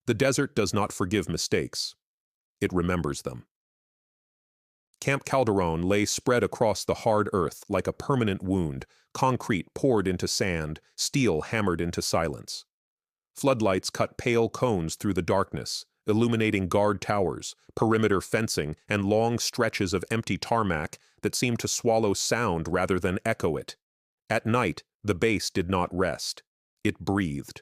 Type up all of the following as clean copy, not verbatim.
The desert does not forgive mistakes. It remembers them. Camp Calderon lay spread across the hard earth like a permanent wound, concrete poured into sand, steel hammered into silence. Floodlights cut pale cones through the darkness, illuminating guard towers, perimeter fencing, and long stretches of empty tarmac that seemed to swallow sound rather than echo it. At night, the base did not rest. It breathed.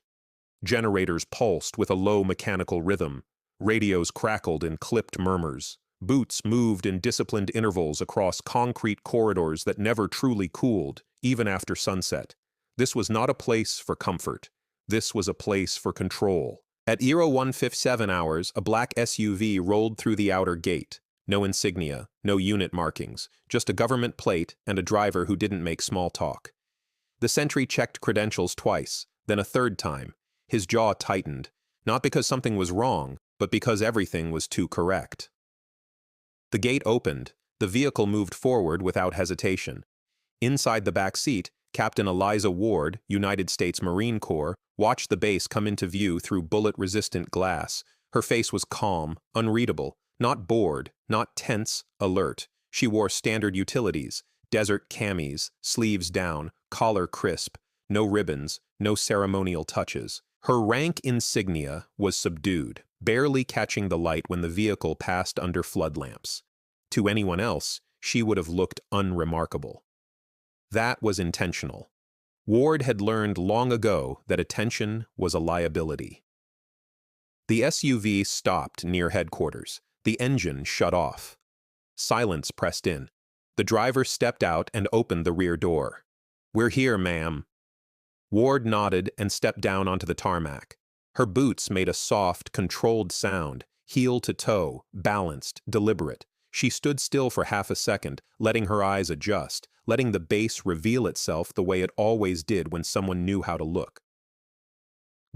Generators pulsed with a low mechanical rhythm. Radios crackled in clipped murmurs. Boots moved in disciplined intervals across concrete corridors that never truly cooled, even after sunset. This was not a place for comfort. This was a place for control. At 01:57 hours, a black SUV rolled through the outer gate. No insignia, no unit markings, just a government plate and a driver who didn't make small talk. The sentry checked credentials twice, then a third time. His jaw tightened, not because something was wrong, but because everything was too correct. The gate opened. The vehicle moved forward without hesitation. Inside the back seat, Captain Eliza Ward, United States Marine Corps, watched the base come into view through bullet-resistant glass. Her face was calm, unreadable, not bored, not tense, alert. She wore standard utilities, desert camis, sleeves down, collar crisp, no ribbons, no ceremonial touches. Her rank insignia was subdued, barely catching the light when the vehicle passed under flood lamps. To anyone else, she would have looked unremarkable. That was intentional. Ward had learned long ago that attention was a liability. The SUV stopped near headquarters. The engine shut off. Silence pressed in. The driver stepped out and opened the rear door. "We're here, ma'am." Ward nodded and stepped down onto the tarmac. Her boots made a soft, controlled sound, heel to toe, balanced, deliberate. She stood still for half a second, letting her eyes adjust, letting the base reveal itself the way it always did when someone knew how to look.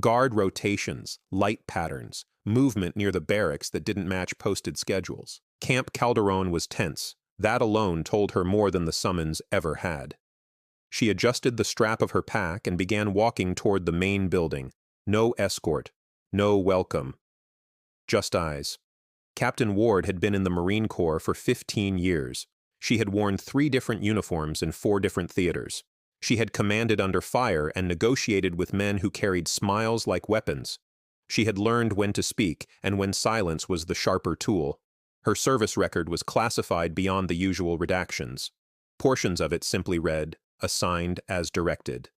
Guard rotations, light patterns, movement near the barracks that didn't match posted schedules. Camp Calderon was tense. That alone told her more than the summons ever had. She adjusted the strap of her pack and began walking toward the main building. No escort, no welcome. Just eyes. Captain Ward had been in the Marine Corps for 15 years. She had worn 3 different uniforms in 4 different theaters. She had commanded under fire and negotiated with men who carried smiles like weapons. She had learned when to speak and when silence was the sharper tool. Her service record was classified beyond the usual redactions. Portions of it simply read, "Assigned as directed."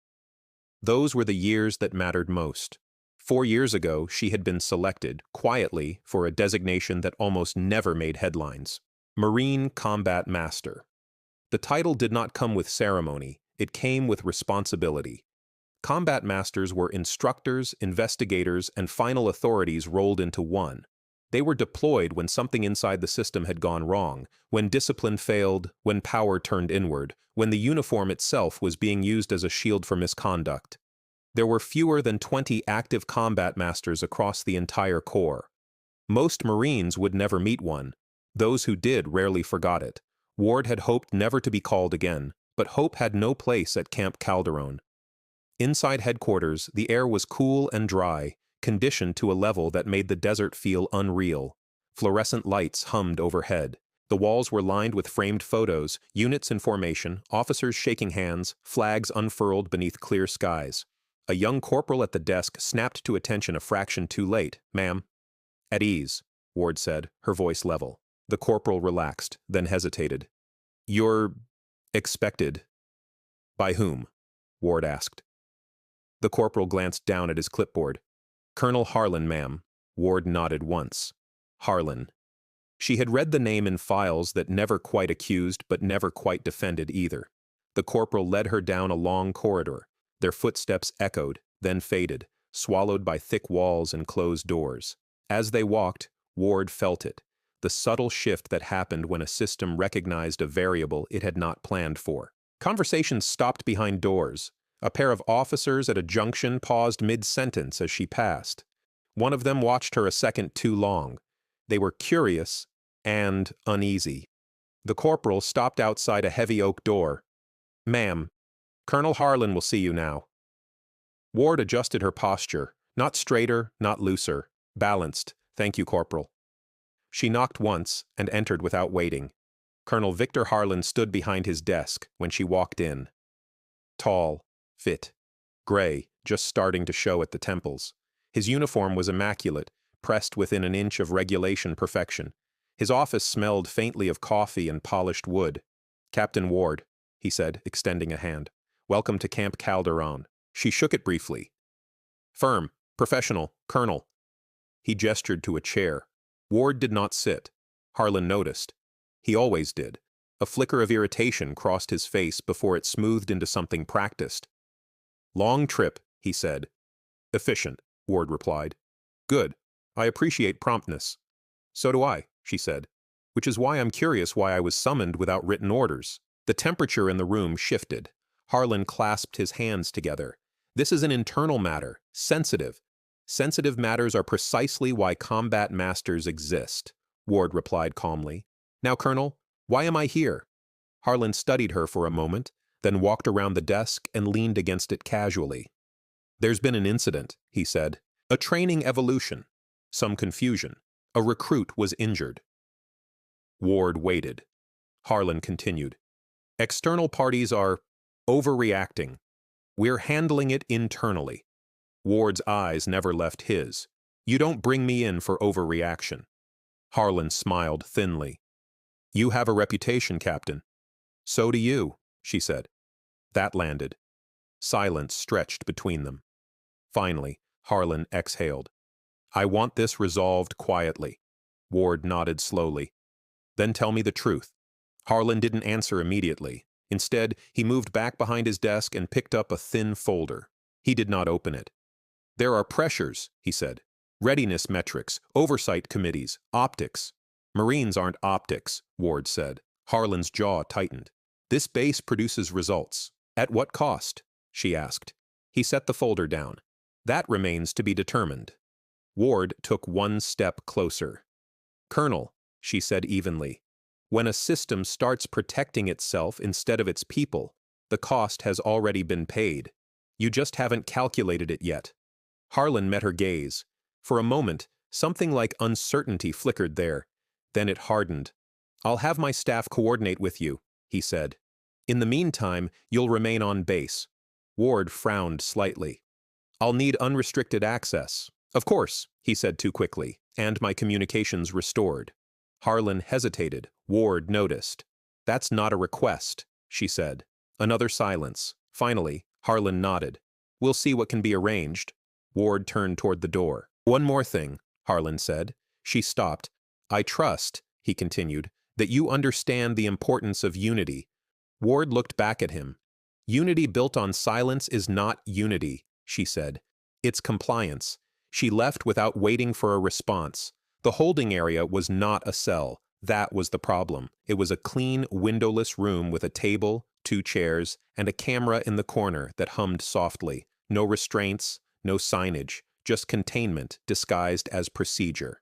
Those were the years that mattered most. 4 years ago, she had been selected, quietly, for a designation that almost never made headlines. Marine Combat Master. The title did not come with ceremony, it came with responsibility. Combat Masters were instructors, investigators, and final authorities rolled into one. They were deployed when something inside the system had gone wrong, when discipline failed, when power turned inward, when the uniform itself was being used as a shield for misconduct. There were fewer than 20 active combat masters across the entire Corps. Most Marines would never meet one. Those who did rarely forgot it. Ward had hoped never to be called again, but hope had no place at Camp Calderon. Inside headquarters, the air was cool and dry, conditioned to a level that made the desert feel unreal. Fluorescent lights hummed overhead. The walls were lined with framed photos, units in formation, officers shaking hands, flags unfurled beneath clear skies. A young corporal at the desk snapped to attention a fraction too late. "Ma'am." "At ease," Ward said, her voice level. The corporal relaxed, then hesitated. "You're expected." "By whom?" Ward asked. The corporal glanced down at his clipboard. "Colonel Harlan, ma'am." Ward nodded once. Harlan. She had read the name in files that never quite accused but never quite defended either. The corporal led her down a long corridor. Their footsteps echoed, then faded, swallowed by thick walls and closed doors. As they walked, Ward felt it, the subtle shift that happened when a system recognized a variable it had not planned for. Conversations stopped behind doors. A pair of officers at a junction paused mid-sentence as she passed. One of them watched her a second too long. They were curious and uneasy. The corporal stopped outside a heavy oak door. "Ma'am, Colonel Harlan will see you now." Ward adjusted her posture, not straighter, not looser. Balanced. Thank you, Corporal. She knocked once and entered without waiting. Colonel Victor Harlan stood behind his desk when she walked in. Tall, fit, gray, just starting to show at the temples. His uniform was immaculate, pressed within an inch of regulation perfection. His office smelled faintly of coffee and polished wood. "Captain Ward," he said, extending a hand. "Welcome to Camp Calderon." She shook it briefly. "Firm, professional, Colonel." He gestured to a chair. Ward did not sit. Harlan noticed. He always did. A flicker of irritation crossed his face before it smoothed into something practiced. "Long trip," he said. "Efficient," Ward replied. "Good. I appreciate promptness." "So do I," she said. "Which is why I'm curious why I was summoned without written orders." The temperature in the room shifted. Harlan clasped his hands together. "This is an internal matter, sensitive. Sensitive matters are precisely why combat masters exist," Ward replied calmly. "Now, Colonel, why am I here?" Harlan studied her for a moment, then walked around the desk and leaned against it casually. "There's been an incident," he said. "A training evolution. Some confusion. A recruit was injured." Ward waited. Harlan continued. "External parties are overreacting. We're handling it internally." Ward's eyes never left his. "You don't bring me in for overreaction." Harlan smiled thinly. "You have a reputation, Captain." "So do you," she said. That landed. Silence stretched between them. Finally, Harlan exhaled. "I want this resolved quietly." Ward nodded slowly. "Then tell me the truth." Harlan didn't answer immediately. Instead, he moved back behind his desk and picked up a thin folder. He did not open it. "There are pressures," he said. "Readiness metrics, oversight committees, optics." "Marines aren't optics," Ward said. Harlan's jaw tightened. "This base produces results. At what cost?" she asked. He set the folder down. "That remains to be determined." Ward took one step closer. "Colonel," she said evenly, "when a system starts protecting itself instead of its people, the cost has already been paid. You just haven't calculated it yet." Harlan met her gaze. For a moment, something like uncertainty flickered there. Then it hardened. "I'll have my staff coordinate with you," he said. "In the meantime, you'll remain on base." Ward frowned slightly. "I'll need unrestricted access." "Of course," he said too quickly, "and my communications restored." Harlan hesitated. Ward noticed. "That's not a request," she said. Another silence. Finally, Harlan nodded. "We'll see what can be arranged." Ward turned toward the door. "One more thing," Harlan said. She stopped. "I trust," he continued, "that you understand the importance of unity." Ward looked back at him. "Unity built on silence is not unity," she said. "It's compliance." She left without waiting for a response. The holding area was not a cell. That was the problem. It was a clean, windowless room with a table, 2 chairs, and a camera in the corner that hummed softly. No restraints, no signage, just containment disguised as procedure.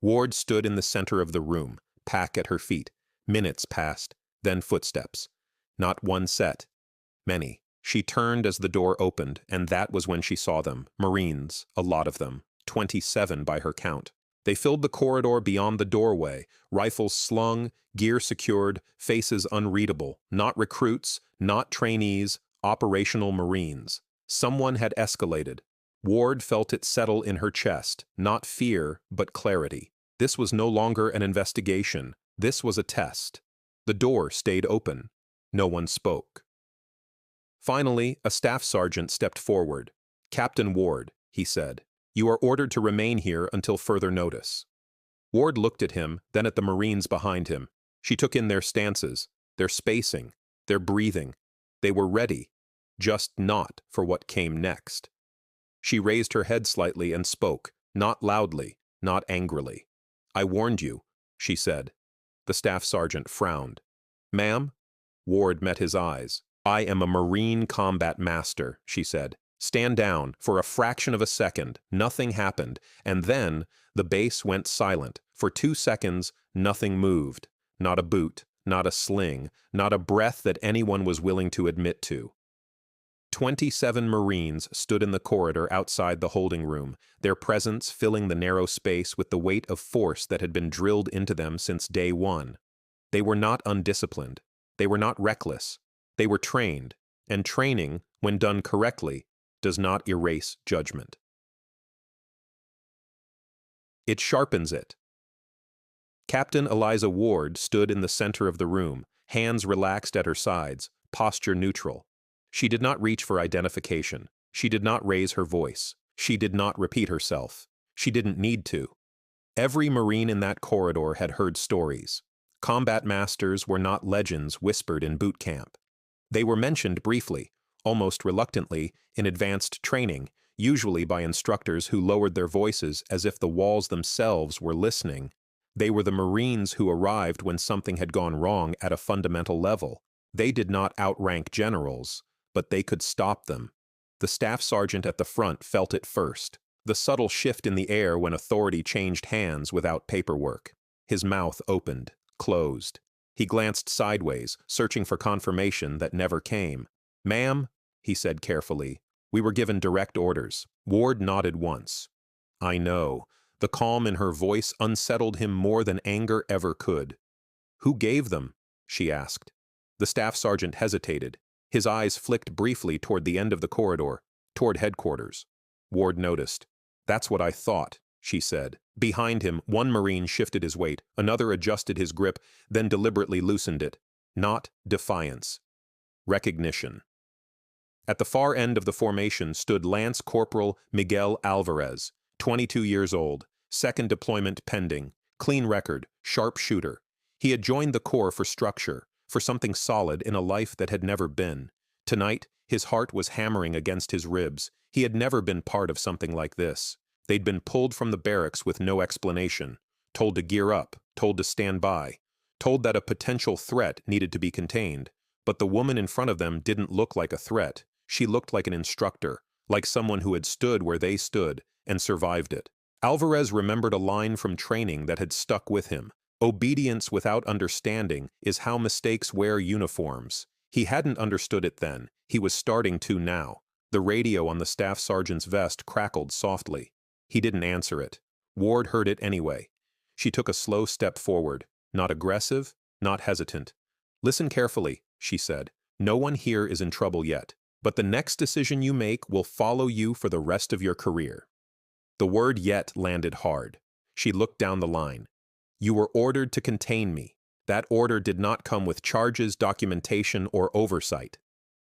Ward stood in the center of the room, pack at her feet. Minutes passed, then footsteps. Not one set. Many. She turned as the door opened, and that was when she saw them. Marines, a lot of them. 27 by her count. They filled the corridor beyond the doorway, rifles slung, gear secured, faces unreadable. Not recruits, not trainees, operational Marines. Someone had escalated. Ward felt it settle in her chest, not fear, but clarity. This was no longer an investigation. This was a test. The door stayed open. No one spoke. Finally, a staff sergeant stepped forward. "Captain Ward," he said, "you are ordered to remain here until further notice." Ward looked at him, then at the Marines behind him. She took in their stances, their spacing, their breathing. They were ready, just not for what came next. She raised her head slightly and spoke, not loudly, not angrily. "I warned you," she said. The staff sergeant frowned. "Ma'am?" Ward met his eyes. "I am a Marine combat master," she said. "Stand down." For a fraction of a second, nothing happened, and then the base went silent. For 2 seconds, nothing moved. Not a boot, not a sling, not a breath that anyone was willing to admit to. 27 Marines stood in the corridor outside the holding room, their presence filling the narrow space with the weight of force that had been drilled into them since day one. They were not undisciplined. They were not reckless. They were trained, and training, when done correctly, does not erase judgment. It sharpens it. Captain Eliza Ward stood in the center of the room, hands relaxed at her sides, posture neutral. She did not reach for identification. She did not raise her voice. She did not repeat herself. She didn't need to. Every Marine in that corridor had heard stories. Combat masters were not legends whispered in boot camp. They were mentioned briefly, almost reluctantly, in advanced training, usually by instructors who lowered their voices as if the walls themselves were listening. They were the Marines who arrived when something had gone wrong at a fundamental level. They did not outrank generals, but they could stop them. The staff sergeant at the front felt it first, the subtle shift in the air when authority changed hands without paperwork. His mouth opened, closed. He glanced sideways, searching for confirmation that never came. "Ma'am," he said carefully, "we were given direct orders." Ward nodded once. "I know." The calm in her voice unsettled him more than anger ever could. "Who gave them?" she asked. The staff sergeant hesitated. His eyes flicked briefly toward the end of the corridor, toward headquarters. Ward noticed. "That's what I thought," she said. Behind him, one Marine shifted his weight, another adjusted his grip, then deliberately loosened it. Not defiance. Recognition. At the far end of the formation stood Lance Corporal Miguel Alvarez, 22 years old, second deployment pending, clean record, sharp shooter. He had joined the Corps for structure, for something solid in a life that had never been. Tonight, his heart was hammering against his ribs. He had never been part of something like this. They'd been pulled from the barracks with no explanation, told to gear up, told to stand by, told that a potential threat needed to be contained. But the woman in front of them didn't look like a threat. She looked like an instructor, like someone who had stood where they stood and survived it. Alvarez remembered a line from training that had stuck with him. Obedience without understanding is how mistakes wear uniforms. He hadn't understood it then. He was starting to now. The radio on the staff sergeant's vest crackled softly. He didn't answer it. Ward heard it anyway. She took a slow step forward, not aggressive, not hesitant. "Listen carefully," she said. "No one here is in trouble yet, but the next decision you make will follow you for the rest of your career." The word "yet" landed hard. She looked down the line. "You were ordered to contain me. That order did not come with charges, documentation, or oversight."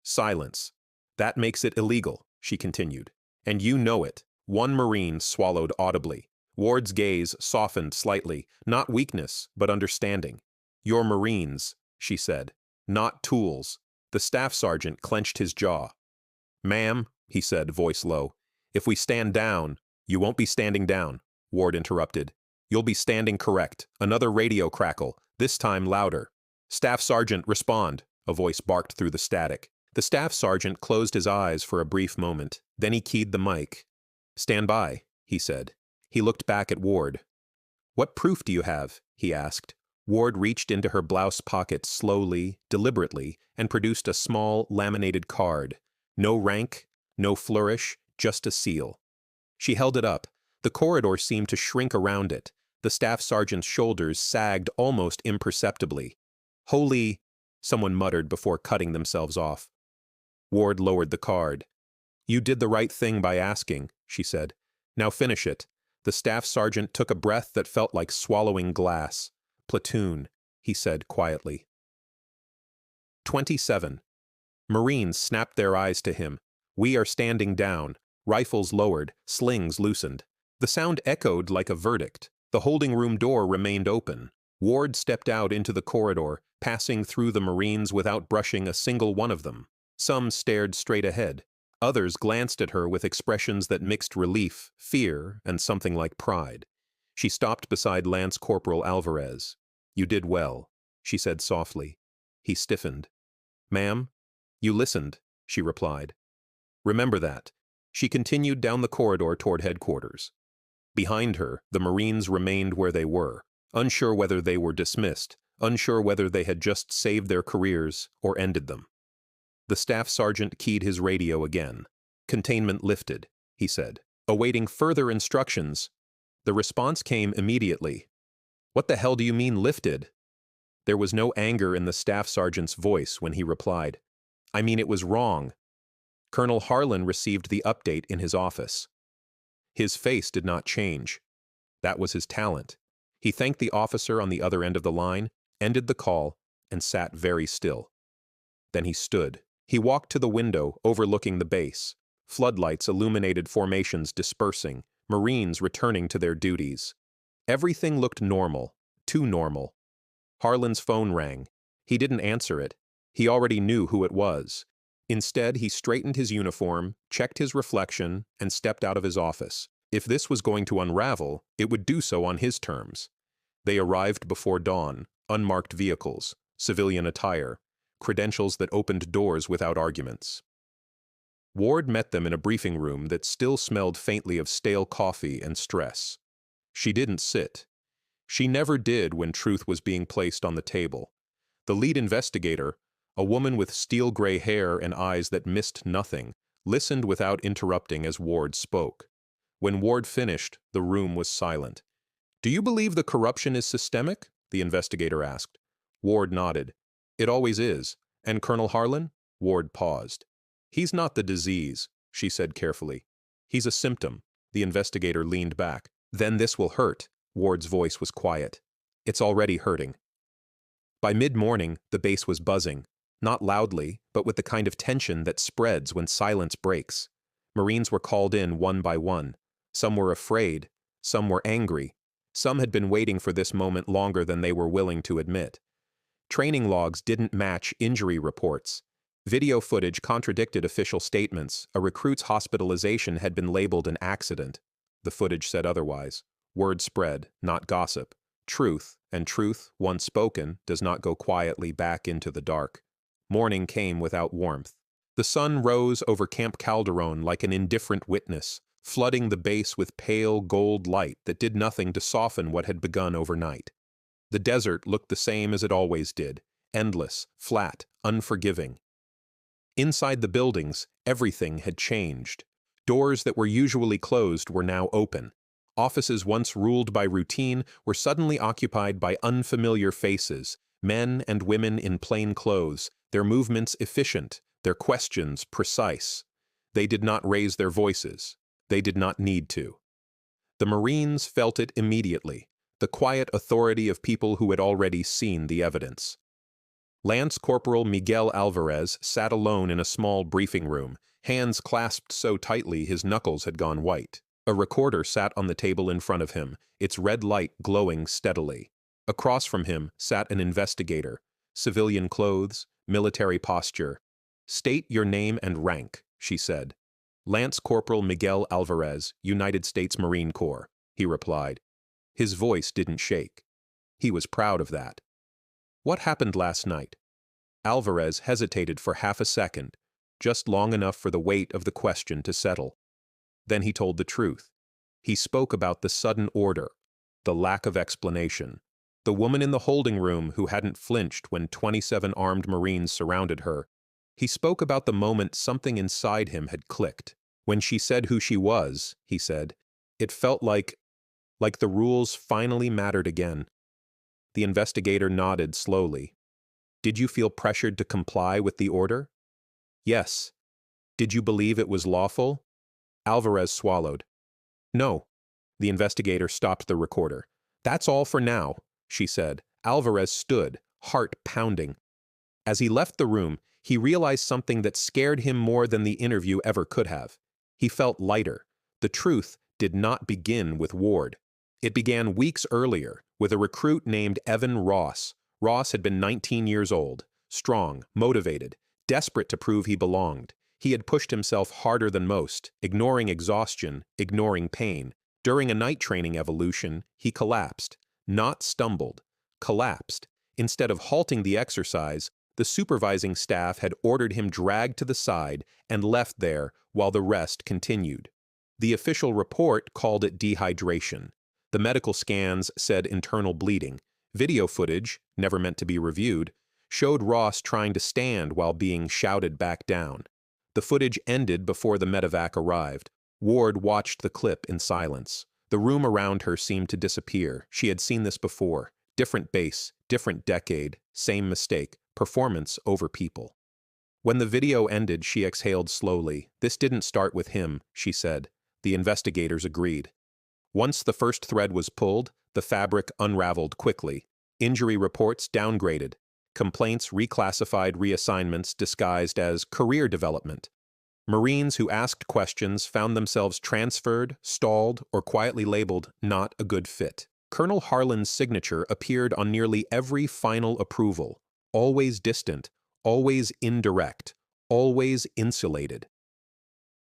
Silence. "That makes it illegal," she continued. "And you know it." One Marine swallowed audibly. Ward's gaze softened slightly, not weakness, but understanding. "You're Marines," she said, "not tools." The staff sergeant clenched his jaw. "Ma'am," he said, voice low, "if we stand down—" "You won't be standing down," Ward interrupted. "You'll be standing correct." Another radio crackle, this time louder. "Staff sergeant, respond," a voice barked through the static. The staff sergeant closed his eyes for a brief moment. Then he keyed the mic. "Stand by," he said. He looked back at Ward. "What proof do you have?" he asked. Ward reached into her blouse pocket slowly, deliberately, and produced a small, laminated card. No rank, no flourish, just a seal. She held it up. The corridor seemed to shrink around it. The staff sergeant's shoulders sagged almost imperceptibly. "Holy," someone muttered before cutting themselves off. Ward lowered the card. "You did the right thing by asking," she said. "Now finish it." The staff sergeant took a breath that felt like swallowing glass. "Platoon," he said quietly. 27. Marines snapped their eyes to him. "We are standing down." Rifles lowered, slings loosened. The sound echoed like a verdict. The holding room door remained open. Ward stepped out into the corridor, passing through the Marines without brushing a single one of them. Some stared straight ahead. Others glanced at her with expressions that mixed relief, fear, and something like pride. She stopped beside Lance Corporal Alvarez. "You did well," she said softly. He stiffened. "Ma'am, you listened," she replied. "Remember that." She continued down the corridor toward headquarters. Behind her, the Marines remained where they were, unsure whether they were dismissed, unsure whether they had just saved their careers or ended them. The staff sergeant keyed his radio again. "Containment lifted," he said. "Awaiting further instructions." The response came immediately. "What the hell do you mean lifted?" There was no anger in the staff sergeant's voice when he replied. "I mean it was wrong." Colonel Harlan received the update in his office. His face did not change. That was his talent. He thanked the officer on the other end of the line, ended the call, and sat very still. Then he stood. He walked to the window overlooking the base. Floodlights illuminated formations dispersing, Marines returning to their duties. Everything looked normal, too normal. Harlan's phone rang. He didn't answer it. He already knew who it was. Instead, he straightened his uniform, checked his reflection, and stepped out of his office. If this was going to unravel, it would do so on his terms. They arrived before dawn, unmarked vehicles, civilian attire, credentials that opened doors without arguments. Ward met them in a briefing room that still smelled faintly of stale coffee and stress. She didn't sit. She never did when truth was being placed on the table. The lead investigator, a woman with steel-gray hair and eyes that missed nothing, listened without interrupting as Ward spoke. When Ward finished, the room was silent. "Do you believe the corruption is systemic?" the investigator asked. Ward nodded. "It always is. And Colonel Harlan?" Ward paused. "He's not the disease," she said carefully. "He's a symptom." The investigator leaned back. "Then this will hurt." Ward's voice was quiet. "It's already hurting." By mid-morning, the base was buzzing. Not loudly, but with the kind of tension that spreads when silence breaks. Marines were called in one by one. Some were afraid. Some were angry. Some had been waiting for this moment longer than they were willing to admit. Training logs didn't match injury reports. Video footage contradicted official statements. A recruit's hospitalization had been labeled an accident. The footage said otherwise. Word spread, not gossip. Truth, and truth, once spoken, does not go quietly back into the dark. Morning came without warmth. The sun rose over Camp Calderon like an indifferent witness, flooding the base with pale gold light that did nothing to soften what had begun overnight. The desert looked the same as it always did, endless, flat, unforgiving. Inside the buildings, everything had changed. Doors that were usually closed were now open. Offices once ruled by routine were suddenly occupied by unfamiliar faces, men and women in plain clothes, their movements efficient, their questions precise. They did not raise their voices. They did not need to. The Marines felt it immediately, the quiet authority of people who had already seen the evidence. Lance Corporal Miguel Alvarez sat alone in a small briefing room, hands clasped so tightly his knuckles had gone white. A recorder sat on the table in front of him, its red light glowing steadily. Across from him sat an investigator, civilian clothes, military posture. "State your name and rank," she said. "Lance Corporal Miguel Alvarez, United States Marine Corps," he replied. His voice didn't shake. He was proud of that. "What happened last night?" Alvarez hesitated for half a second, just long enough for the weight of the question to settle. Then he told the truth. He spoke about the sudden order, the lack of explanation, the woman in the holding room who hadn't flinched when 27 armed Marines surrounded her. He spoke about the moment something inside him had clicked. When she said who she was, he said, it felt like the rules finally mattered again. The investigator nodded slowly. "Did you feel pressured to comply with the order?" "Yes." "Did you believe it was lawful?" Alvarez swallowed. "No." The investigator stopped the recorder. "That's all for now," she said. Alvarez stood, heart pounding. As he left the room, he realized something that scared him more than the interview ever could have. He felt lighter. The truth did not begin with Ward. It began weeks earlier, with a recruit named Evan Ross. Ross had been 19 years old, strong, motivated, desperate to prove he belonged. He had pushed himself harder than most, ignoring exhaustion, ignoring pain. During a night training evolution, he collapsed. Not stumbled, collapsed. Instead of halting the exercise, the supervising staff had ordered him dragged to the side and left there while the rest continued. The official report called it dehydration. The medical scans said internal bleeding. Video footage, never meant to be reviewed, showed Ross trying to stand while being shouted back down. The footage ended before the medevac arrived. Ward watched the clip in silence. The room around her seemed to disappear. She had seen this before. Different base, different decade, same mistake, performance over people. When the video ended, she exhaled slowly. This didn't start with him, she said. The investigators agreed. Once the first thread was pulled, the fabric unraveled quickly. Injury reports downgraded. Complaints reclassified, reassignments disguised as career development. Marines who asked questions found themselves transferred, stalled, or quietly labeled not a good fit. Colonel Harlan's signature appeared on nearly every final approval, always distant, always indirect, always insulated.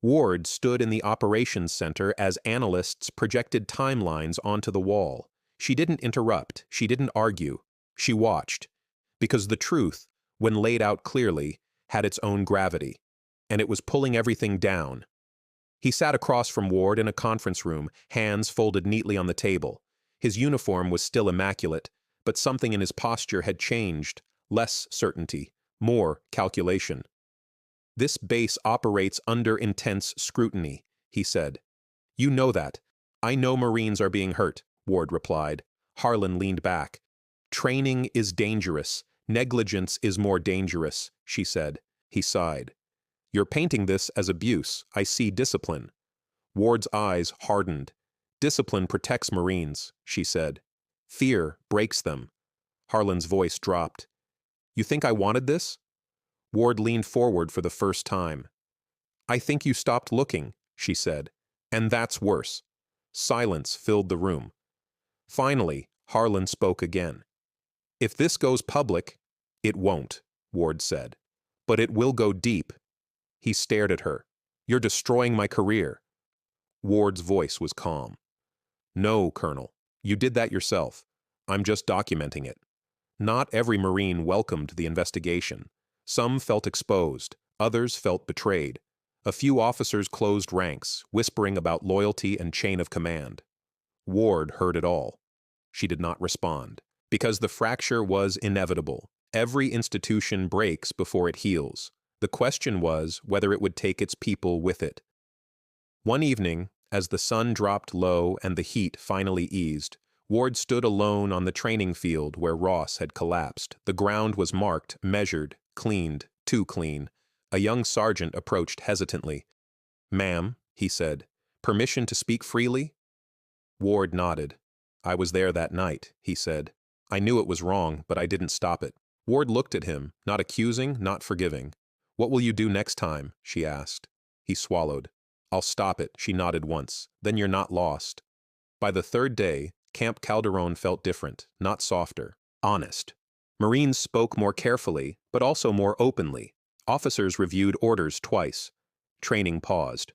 Ward stood in the operations center as analysts projected timelines onto the wall. She didn't interrupt, she didn't argue, she watched. Because the truth, when laid out clearly, had its own gravity, and it was pulling everything down. He sat across from Ward in a conference room, hands folded neatly on the table. His uniform was still immaculate, but something in his posture had changed, less certainty, more calculation. This base operates under intense scrutiny, he said. You know that. I know Marines are being hurt, Ward replied. Harlan leaned back. Training is dangerous. Negligence is more dangerous, she said. He sighed. You're painting this as abuse. I see discipline. Ward's eyes hardened. Discipline protects Marines, she said. Fear breaks them. Harlan's voice dropped. You think I wanted this? Ward leaned forward for the first time. I think you stopped looking, she said. And that's worse. Silence filled the room. Finally, Harlan spoke again. If this goes public, it won't, Ward said. But it will go deep. He stared at her. You're destroying my career. Ward's voice was calm. No, Colonel. You did that yourself. I'm just documenting it. Not every Marine welcomed the investigation. Some felt exposed. Others felt betrayed. A few officers closed ranks, whispering about loyalty and chain of command. Ward heard it all. She did not respond. Because the fracture was inevitable. Every institution breaks before it heals. The question was whether it would take its people with it. One evening, as the sun dropped low and the heat finally eased, Ward stood alone on the training field where Ross had collapsed. The ground was marked, measured, cleaned, too clean. A young sergeant approached hesitantly. Ma'am, he said, permission to speak freely? Ward nodded. I was there that night, he said. I knew it was wrong, but I didn't stop it. Ward looked at him, not accusing, not forgiving. What will you do next time? She asked. He swallowed. I'll stop it, she nodded once. Then you're not lost. By the third day, Camp Calderon felt different, not softer, honest. Marines spoke more carefully, but also more openly. Officers reviewed orders twice. Training paused.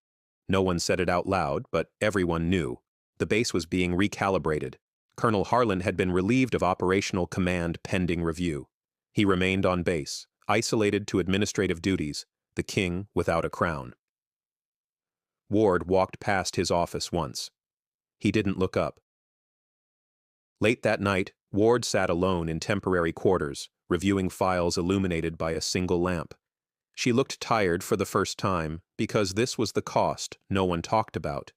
No one said it out loud, but everyone knew. The base was being recalibrated. Colonel Harlan had been relieved of operational command pending review. He remained on base, isolated to administrative duties, the king without a crown. Ward walked past his office once. He didn't look up. Late that night, Ward sat alone in temporary quarters, reviewing files illuminated by a single lamp. She looked tired for the first time, because this was the cost no one talked about.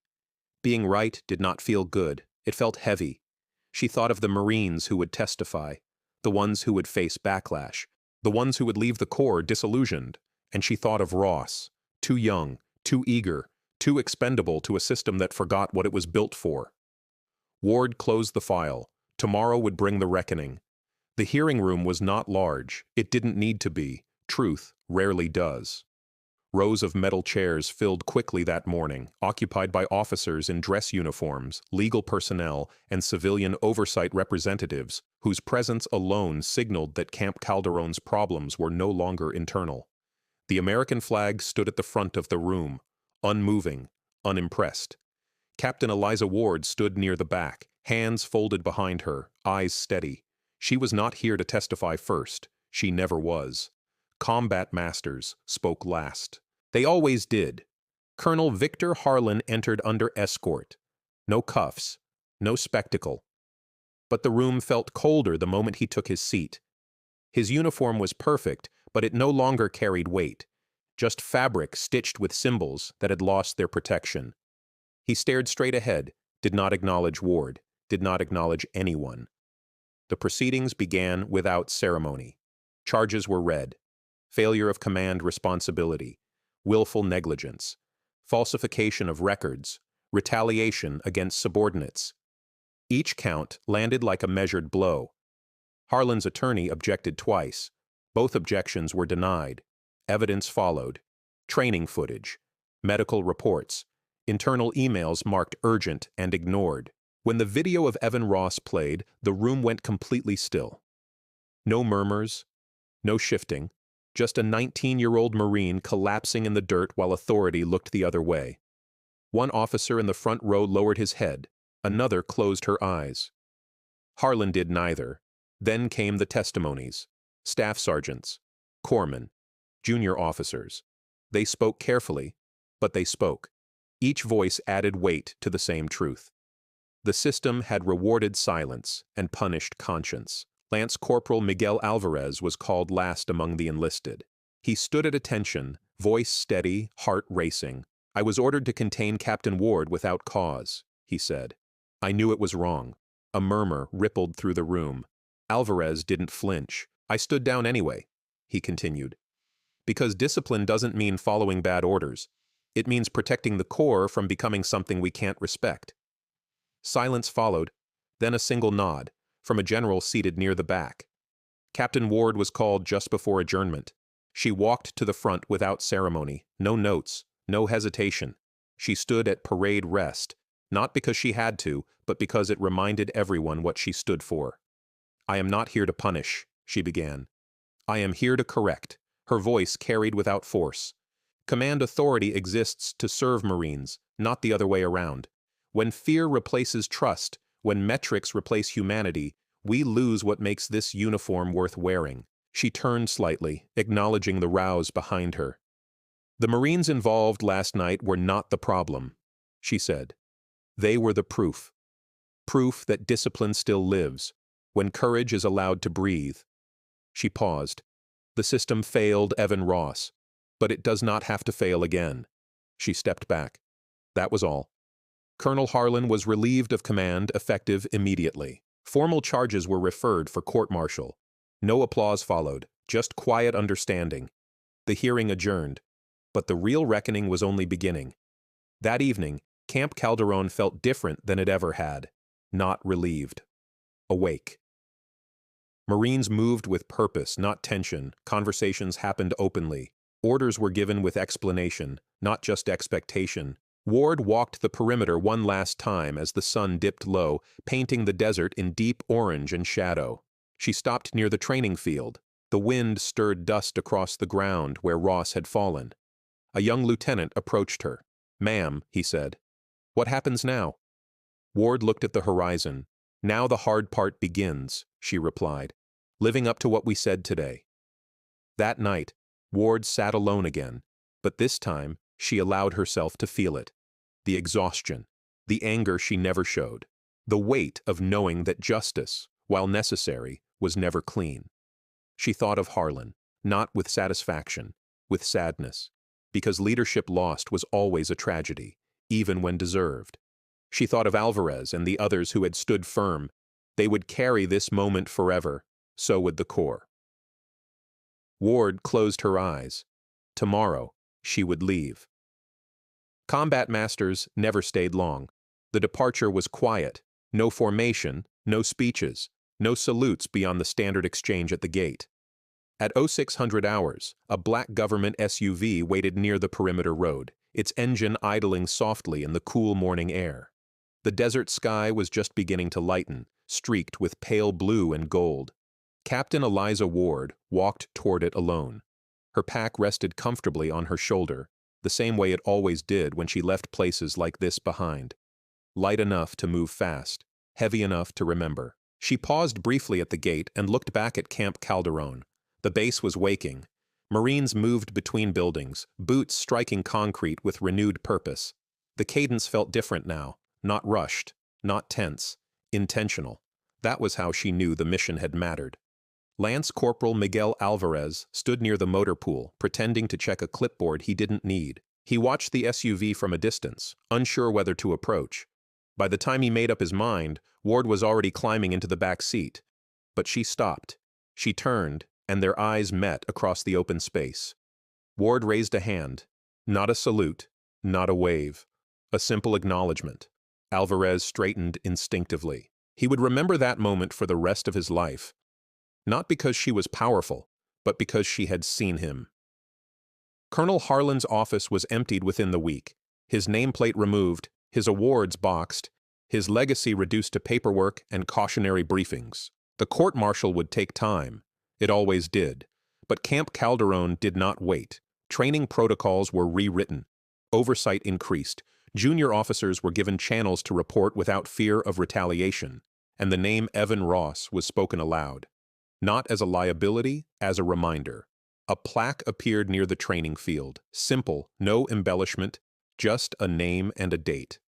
Being right did not feel good. It felt heavy. She thought of the Marines who would testify, the ones who would face backlash, the ones who would leave the Corps disillusioned, and she thought of Ross, too young, too eager, too expendable to a system that forgot what it was built for. Ward closed the file. Tomorrow would bring the reckoning. The hearing room was not large. It didn't need to be. Truth rarely does. Rows of metal chairs filled quickly that morning, occupied by officers in dress uniforms, legal personnel, and civilian oversight representatives, whose presence alone signaled that Camp Calderon's problems were no longer internal. The American flag stood at the front of the room, unmoving, unimpressed. Captain Eliza Ward stood near the back, hands folded behind her, eyes steady. She was not here to testify first. She never was. Combat masters spoke last. They always did. Colonel Victor Harlan entered under escort. No cuffs, no spectacle. But the room felt colder the moment he took his seat. His uniform was perfect, but it no longer carried weight, just fabric stitched with symbols that had lost their protection. He stared straight ahead, did not acknowledge Ward, did not acknowledge anyone. The proceedings began without ceremony. Charges were read: failure of command responsibility, willful negligence, falsification of records, retaliation against subordinates. Each count landed like a measured blow. Harlan's attorney objected twice. Both objections were denied. Evidence followed: training footage, medical reports, internal emails marked urgent and ignored. When the video of Evan Ross played, the room went completely still. No murmurs, no shifting, just a 19-year-old Marine collapsing in the dirt while authority looked the other way. One officer in the front row lowered his head, another closed her eyes. Harlan did neither. Then came the testimonies: staff sergeants, corpsmen, junior officers. They spoke carefully, but they spoke. Each voice added weight to the same truth. The system had rewarded silence and punished conscience. Lance Corporal Miguel Alvarez was called last among the enlisted. He stood at attention, voice steady, heart racing. "I was ordered to contain Captain Ward without cause," he said. "I knew it was wrong." A murmur rippled through the room. Alvarez didn't flinch. "I stood down anyway," he continued. "Because discipline doesn't mean following bad orders. It means protecting the Corps from becoming something we can't respect." Silence followed, then a single nod, from a general seated near the back. Captain Ward was called just before adjournment. She walked to the front without ceremony, no notes, no hesitation. She stood at parade rest, not because she had to, but because it reminded everyone what she stood for. "I am not here to punish," she began. "I am here to correct." Her voice carried without force. Command authority exists to serve Marines, not the other way around. When fear replaces trust, when metrics replace humanity, we lose what makes this uniform worth wearing. She turned slightly, acknowledging the rouse behind her. "The Marines involved last night were not the problem," she said. "They were the proof. Proof that discipline still lives, when courage is allowed to breathe." She paused. "The system failed Evan Ross, but it does not have to fail again." She stepped back. That was all. Colonel Harlan was relieved of command, effective immediately. Formal charges were referred for court-martial. No applause followed, just quiet understanding. The hearing adjourned. But the real reckoning was only beginning. That evening, Camp Calderon felt different than it ever had. Not relieved. Awake. Marines moved with purpose, not tension. Conversations happened openly. Orders were given with explanation, not just expectation. Ward walked the perimeter one last time as the sun dipped low, painting the desert in deep orange and shadow. She stopped near the training field. The wind stirred dust across the ground where Ross had fallen. A young lieutenant approached her. "Ma'am," he said. "What happens now?" Ward looked at the horizon. "Now the hard part begins," she replied. "Living up to what we said today." That night, Ward sat alone again, but this time she allowed herself to feel it. The exhaustion, the anger she never showed, the weight of knowing that justice, while necessary, was never clean. She thought of Harlan, not with satisfaction, with sadness, because leadership lost was always a tragedy, even when deserved. She thought of Alvarez and the others who had stood firm. They would carry this moment forever, so would the Corps. Ward closed her eyes. Tomorrow, she would leave. Combat masters never stayed long. The departure was quiet. No formation, no speeches, no salutes beyond the standard exchange at the gate. At 0600 hours, a black government SUV waited near the perimeter road, its engine idling softly in the cool morning air. The desert sky was just beginning to lighten, streaked with pale blue and gold. Captain Eliza Ward walked toward it alone. Her pack rested comfortably on her shoulder, the same way it always did when she left places like this behind. Light enough to move fast, heavy enough to remember. She paused briefly at the gate and looked back at Camp Calderon. The base was waking. Marines moved between buildings, boots striking concrete with renewed purpose. The cadence felt different now, not rushed, not tense, intentional. That was how she knew the mission had mattered. Lance Corporal Miguel Alvarez stood near the motor pool, pretending to check a clipboard he didn't need. He watched the SUV from a distance, unsure whether to approach. By the time he made up his mind, Ward was already climbing into the back seat. But she stopped. She turned, and their eyes met across the open space. Ward raised a hand. Not a salute, not a wave. A simple acknowledgement. Alvarez straightened instinctively. He would remember that moment for the rest of his life. Not because she was powerful, but because she had seen him. Colonel Harlan's office was emptied within the week, his nameplate removed, his awards boxed, his legacy reduced to paperwork and cautionary briefings. The court-martial would take time. It always did. But Camp Calderon did not wait. Training protocols were rewritten. Oversight increased. Junior officers were given channels to report without fear of retaliation, and the name Evan Ross was spoken aloud. Not as a liability, as a reminder. A plaque appeared near the training field. Simple, no embellishment, just a name and a date.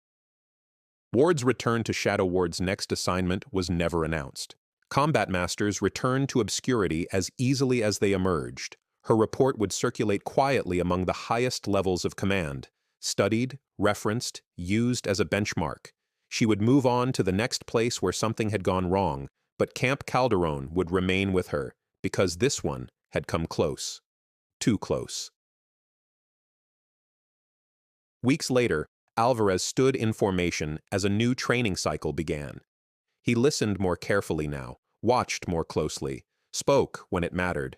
Ward's return to Shadow Ward's next assignment was never announced. Combat masters returned to obscurity as easily as they emerged. Her report would circulate quietly among the highest levels of command, studied, referenced, used as a benchmark. She would move on to the next place where something had gone wrong, but Camp Calderon would remain with her, because this one had come close. Too close. Weeks later, Alvarez stood in formation as a new training cycle began. He listened more carefully now, watched more closely, spoke when it mattered,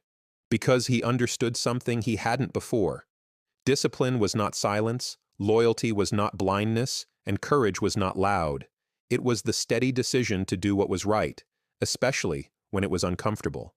because he understood something he hadn't before. Discipline was not silence, loyalty was not blindness, and courage was not loud. It was the steady decision to do what was right, especially when it was uncomfortable.